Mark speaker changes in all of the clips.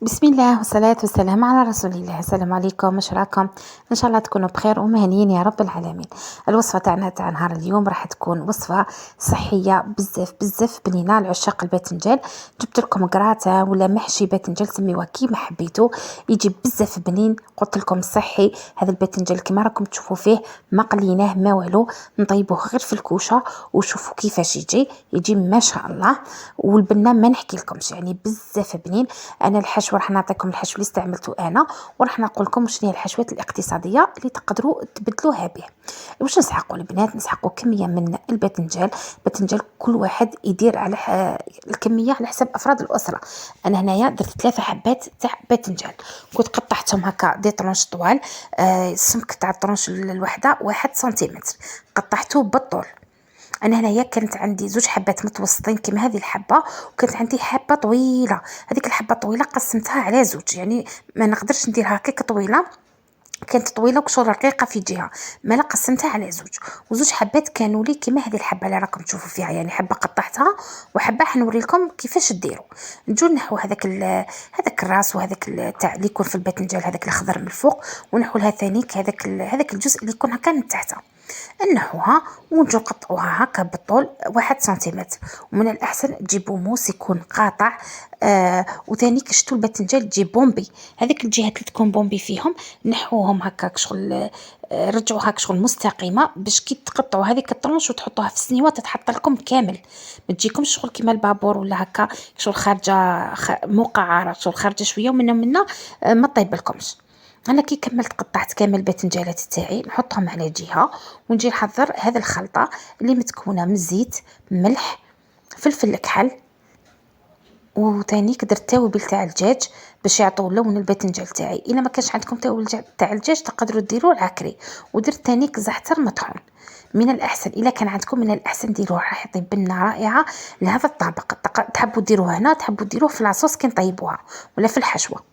Speaker 1: بسم الله والصلاة والسلام على رسول الله. السلام عليكم، واش راكم؟ ان شاء الله تكونوا بخير ومهنيين يا رب العالمين. الوصفه تاعنا تاع نهار اليوم راح تكون وصفه صحيه بزاف بزاف بنينه لعشاق الباذنجان. جبت لكم قراطه ولا محشي باذنجان، سميوها كيما حبيتوا، يجي بزاف بنين. قلت لكم صحي هذا الباذنجان كما راكم تشوفوا فيه، ما قليناه ما والو، نطيبوه غير في الكوشه وشوفوا كيفاش يجي ما شاء الله. والبنه ما نحكي لكمش، يعني بزاف بنين. انا الحشوه راح نعطيكم الحشو اللي استعملته انا، وراح نقول لكم شنو هي الحشوات الاقتصاديه اللي تقدروا تبدلوها به. واش نسحقوا البنات؟ نسحقوا كميه من الباذنجان. كل واحد يدير على الكميه على حسب افراد الاسره. انا هنايا درت 3 حبات تاع باذنجان، كنت قطعتهم هكا دي طرونش طوال. السمك تاع الطرونش الوحده 1 سنتيمتر، قطعته بالطول. انا هنايا كانت عندي 2 حبات متوسطين كما هذه الحبه، وكانت عندي حبه طويله. هذيك الحبه الطويله قسمتها على 2، يعني ما نقدرش نديرها هكاك طويله، كانت طويله وكشغل رقيقه في جهه، ما لا قسمتها على 2. وزوج حبات كانوا لي كما هذه الحبه اللي راكم تشوفوا فيها، يعني حبه قطعتها وحبه حنوري لكم كيفاش ديروا. نجو نحو هذاك الراس وهذاك تاع اللي يكون في الباذنجان، هذاك الاخضر من الفوق، ونحو لها ثانيك هذاك الجزء اللي يكون هكا من تحت، نحوها ونجو نقطعوها هكا بالطول 1 سنتيمتر. ومن الأحسن تجيبوا موس يكون قاطع. وثاني كشتو الباذنجان تجيب بومبي، هذيك الجهات اللي تكون بومبي فيهم نحوهم هكاك شغل. رجعوها شغل مستقيمه باش كي تقطعوا هذيك الطرونش وتحطوها في السنيوه تتحط لكم كامل، ما تجيكمش شغل كيما البابور ولا هكا شغل خارجه مقعره، شغل خارجه شويه ومنا ما طيب لكمش. انا كي كملت قطعت كامل الباذنجانات تاعي، نحطهم على جهه ونجي نحضر هذه الخلطه اللي متكونه من زيت، ملح، فلفل كحل، وثانيك درت توابل تاع الدجاج باش يعطوا لون الباذنجان تاعي. الا ما كانش عندكم توابل تاع الدجاج تقدروا ديروا العكري. ودرت ثانيك زعتر مطحون. من الاحسن الا كان عندكم، من الاحسن ديروه، راح يطيب بنه رائعه لهذا الطبق. تحبوا ديروه هنا، تحبوا ديروه في لاصوص كي نطيبوها ولا في الحشوه.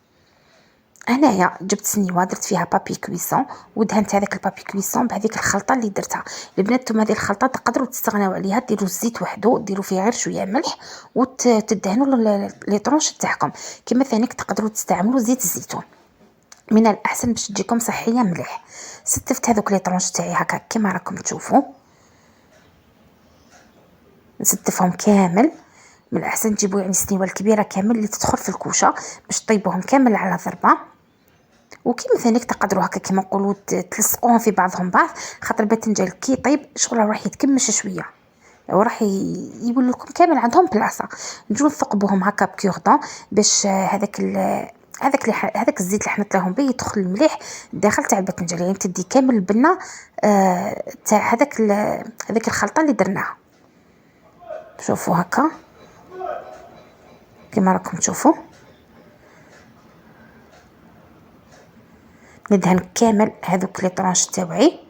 Speaker 1: هنايا جبت سنيوه درت فيها بابي كويسون، ودهنت هذاك البابي كويسون بهذيك الخلطه اللي درتها. البنات نتوما هذه الخلطه تقدروا تستغناو عليها، ديروا الزيت وحده، ديروا فيه غير شويه ملح وتدهنوا لي طرونش تاعكم. كما ثانيك تقدروا تستعملوا زيت الزيتون، من الاحسن باش تجيكم صحيه مليح. ستفت هذوك لي طرونش تاعي هكا كما راكم تشوفوا، نستفهم كامل. من الاحسن تجيبوا يعني السنيوه الكبيره كامل اللي تدخل في الكوشه باش طيبوهم كامل على ضربه. وكيما ثانيك تقدروا هكا كيما نقولوا تلصقوهم في بعضهم بعض، خاطر الباذنجان كي يطيب شغل راح يتكمش شويه وراح يولوا لكم كامل عندهم بلاصه. نجو نثقبوهم هكا بكوردون باش هذاك الزيت اللي حنت لهم به يدخل المليح داخل تاع الباذنجان، يعني تدي كامل البنه تاع هذاك الخلطه اللي درناها. شوفوا هكا كما راكم تشوفوا، ندهن كامل هذوك لي طرونش تاوعي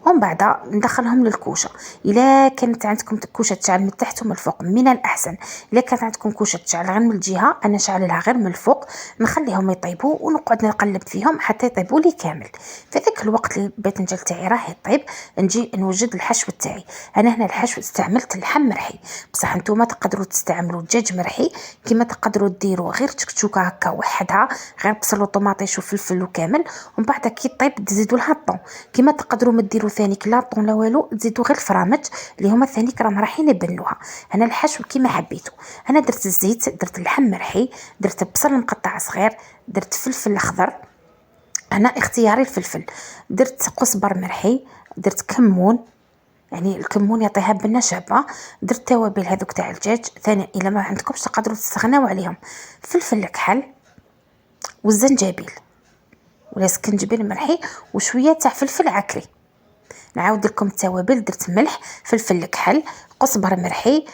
Speaker 1: ومن بعد ندخلهم للكوشه. الا كانت عندكم كوشه تشعل من تحت ومن الفوق من الاحسن. الا كانت عندكم كوشه تشعل غير من الجهه، انا نشعلها غير من الفوق، نخليهم يطيبوا ونقعد نقلب فيهم حتى يطيبوا لي كامل. في ذاك الوقت الباذنجان تاعي راه يطيب، نجي نوجد الحشو تاعي. انا هنا الحشو استعملت اللحم مرحي، بصح نتوما تقدروا تستعملوا دجاج مرحي، كما تقدروا ديروا غير تكتشوكه هكا وحدها، غير بصل وطماطيش وفلفل وكامل، ومن بعد كي طيب تزيدوا لها الطون. كما تقدروا ما ديروا ثانيك لا طون لا والو، تزيدوا غير الفرامج اللي هما ثانيك راهم رايحين يبنوها. انا الحشو كيما حبيتو، انا درت الزيت، درت اللحم مرحي، درت بصل مقطع صغير، درت فلفل اخضر، انا اختياري الفلفل، درت قزبر مرحي، درت كمون، يعني الكمون يعطيها بنه شابه، درت توابل هذوك تاع الدجاج ثاني. الا ما عندكمش تقدروا تستغناو عليهم، فلفل كحل والزنجبيل ولا سكنجبيل مرحي وشويه تاع فلفل عكري. نعاود لكم التوابل، درت ملح، فلفل كحل، قزبر مرحي،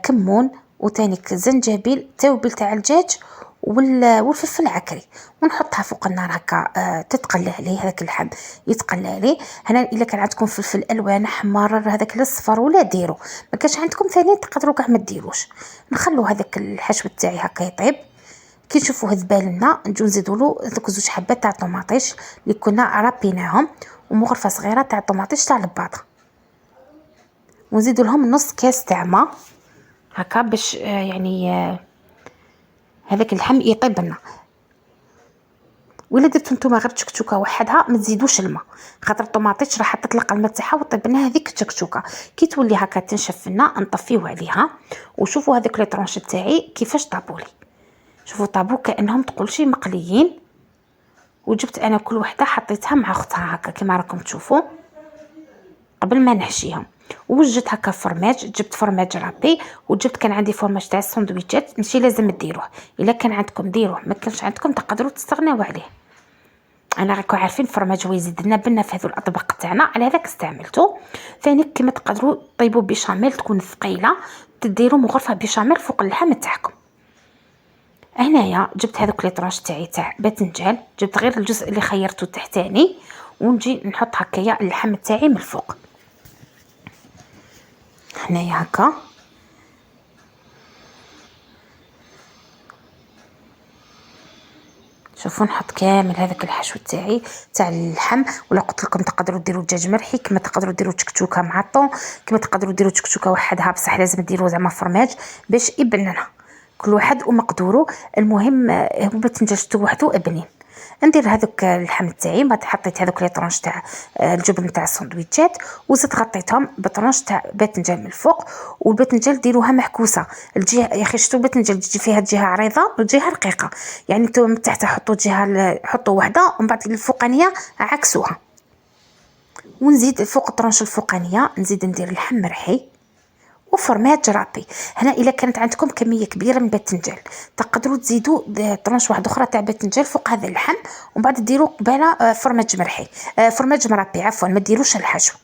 Speaker 1: كمون، وثانيك زنجبيل، توابل تاع الدجاج والفلفل العكري، ونحطها فوق النار هكا تتقلى عليه هذاك اللحم يتقلى عليه. هنا الا كان عندكم فلفل الوان احمر هذاك الاصفر ولا ديروا، ما كانش عندكم ثاني تقدروا كاع ما ديروش. نخلو هذاك الحشو تاعي هكا يطيب. كي نشوفوه ذبال لنا نجو نزيدوا له هذوك 2 حبات تاع طوماطيش اللي كنا رابيناهم، ومغرفه صغيره تاع طوماطيش تاع الباطه، ونزيدوا لهم نص كاس تاع ماء هكا باش يعني هذاك اللحم يطيب لنا. ولا درتو نتوما غير تشكشوكه وحدها ما تزيدوش الماء، خاطر الطوماطيش راح تطلق الماء تاعها وطيب لنا هذيك التشكشوكه. كي تولي هكا تنشف لنا نطفيو عليها. وشوفوا هذوك لي طرونش تاعي كيفاش طابولي، شوفوا طابو كانهم تقولشي مقليين. وجبت انا كل وحده حطيتها مع اختها هكا كما راكم تشوفوا قبل ما نحشيهم. وجدت هكا فرماج، جبت فرماج رابي، وجبت كان عندي فرماج تاع السندويتشات، ماشي لازم ديروه، الا كان عندكم ديروه، ما كانش عندكم تقدروا تستغناو عليه. انا راكم عارفين الفرماج هو يزيد لنا بنا في هذو الاطباق تاعنا، على هذاك استعملته. ثاني كما تقدروا طيبوا بيشاميل تكون ثقيله، تديروا مغرفه بيشاميل فوق اللحم تاعكم. هنايا جبت هذوك لي طرونش تاعي تاع باذنجان، جبت غير الجزء اللي خيرته تحتاني، ونجي نحط هكايا اللحم تاعي من الفوق. هنايا هكا شوفوا نحط كامل هذاك الحشو تاعي تاع اللحم. ولا قلت لكم تقدروا ديروا دجاج مرحي، كما تقدروا ديروا تشكشوكه مع الطون، كما تقدروا ديروا تشكشوكه وحدها، بصح لازم ديروا زعما فرماج باش يبننا، كل واحد ومقدوره. المهم هو باذنجان وحده ابنين. ندير هذوك اللحم تاعي، بعد حطيت هذوك لي طرونش تاع الجبن تاع السندويتشات، وزدت غطيتهم بطرونش تاع باذنجان من الفوق. والباذنجان ديروها محكوسه الجهه، يا اخي شتو باذنجان تجي فيها جهه عريضه وجهه رقيقه، يعني نتوما من تحت حطوا جهه، حطوا وحده، ومن بعد الفوقانيه عكسوها. ونزيد فوق الطرونش الفوقانيه نزيد ندير اللحم مرحي وفرماج رابي. هنا الا كانت عندكم كميه كبيره من باذنجان تقدروا تزيدوا طرونش واحده اخرى تاع باذنجان فوق هذا اللحم، ومن بعد ديروا قباله فرماج مرحي، فرماج مرابي عفوا، ما ديروش الحشو،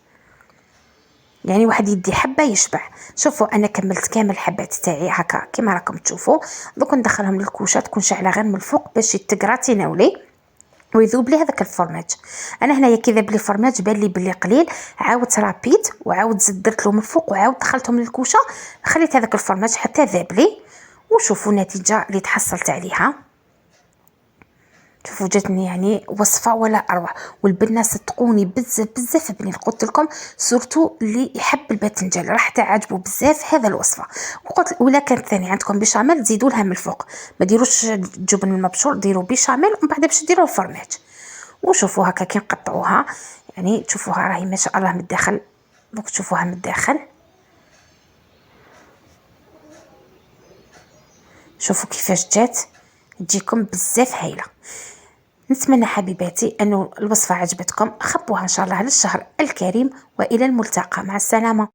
Speaker 1: يعني واحد يدي حبه يشبع. شوفوا انا كملت كامل الحبات تاعي هكا كما راكم تشوفوا. دوك ندخلهم للكوشه تكون شاعله غير من الفوق باش يتقراطي ناولي ويذوب لي هذاك الفرماج. انا هنايا كي ذاب لي الفرماج بان لي بلي قليل، عاودت رابيت وعاود زدت درت له من الفوق وعاود دخلتهم للكوشه، خليت هذاك الفرماج حتى ذاب لي. وشوفوا النتيجه اللي تحصلت عليها، شوفوا جاتني يعني وصفه ولا اروع. والبنه صدقوني بزاف بزاف بنين، قلت لكم سورتو اللي يحب الباذنجان راح تعجبوا بزاف هذا الوصفه. وقلت ولا كانت ثاني عندكم بيشاميل زيدوا لها من الفوق، ما ديروش جبن المبشور، ديروا بيشاميل ومن بعد باش ديروا الفرماج. وشوفوا هكا كي نقطعوها، يعني تشوفوها راهي ما شاء الله من الداخل، دوك تشوفوها من الداخل، شوفوا كيفاش جات، تجيكم بزاف هايله. نتمنى حبيباتي أن الوصفة عجبتكم، خبوها إن شاء الله للشهر الكريم، وإلى الملتقى، مع السلامة.